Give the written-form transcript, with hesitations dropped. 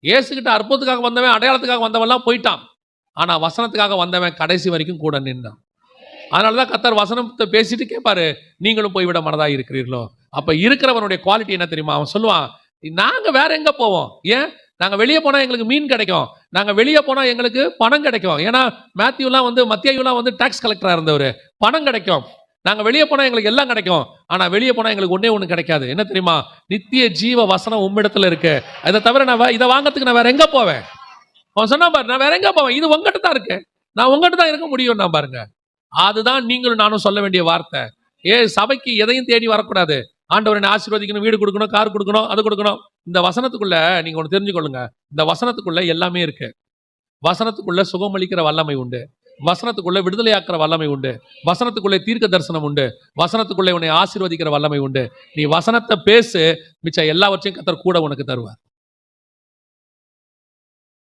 இயேசுகிட்ட அற்புதத்துக்காக வந்தவன், அடையாளத்துக்காக வந்தவன்லாம் போயிட்டான். ஆனால் வசனத்துக்காக வந்தவன் கடைசி வரைக்கும் கூட நின்றான். அதனால தான் கர்த்தர் வசனத்தை பேசிட்டு கேட்பாரு, நீங்களும் போய்விட மனதாக இருக்கிறீர்களோ? அப்போ இருக்கிறவனுடைய குவாலிட்டி என்ன தெரியுமா? அவன் சொல்லுவான், நாங்கள் வேற எங்கே போவோம்? ஏன்? நாங்கள் வெளியே போனால் எங்களுக்கு மீன் கிடைக்கும், நாங்கள் வெளியே போனால் எங்களுக்கு பணம் கிடைக்கும். ஏன்னா மத்தியாயுலாம் வந்து டாக்ஸ் கலெக்டராக இருந்தவர், பணம் கிடைக்கும். நாங்கள் வெளியே போனால் எங்களுக்கு எல்லாம் கிடைக்கும். ஆனால் வெளியே போனால் எங்களுக்கு ஒன்றே ஒன்று கிடைக்காது. என்ன தெரியுமா? நித்திய ஜீவ வசனம் உம்மிடத்தில் இருக்கு. அதை தவிர இதை வாங்கிறதுக்கு நான் வேற எங்கே போவேன்? அவன் சொன்னா பாரு, நான் வேற எங்கே போவேன்? இது உங்ககிட்ட தான் இருக்கு, நான் உங்ககிட்ட தான் இருக்க முடியும். நான் பாருங்க, அதுதான் நீங்களும் நானும் சொல்ல வேண்டிய வார்த்தை. சபைக்கு எதையும் தேடி வரக்கூடாது. ஆண்டவர் என்ன ஆசீர்வதிக்கணும், வீடு கொடுக்கணும், கார் கொடுக்கணும், அது கொடுக்கணும். இந்த வசனத்துக்குள்ள நீங்க ஒன்று தெரிஞ்சுக்கொள்ளுங்க, இந்த வசனத்துக்குள்ள எல்லாமே இருக்கு. வசனத்துக்குள்ள சுகமளிக்கிற வல்லமை உண்டு, வசனத்துக்குள்ள விடுதலையாக்குற வல்லமை உண்டு, வசனத்துக்குள்ளே தீர்க்க தரிசனம் உண்டு, வசனத்துக்குள்ளே உன்னை ஆசீர்வதிக்கிற வல்லமை உண்டு. நீ வசனத்தை பேசு, மிச்சம் எல்லாவற்றையும் கர்த்தர் கூட உனக்கு தருவார்.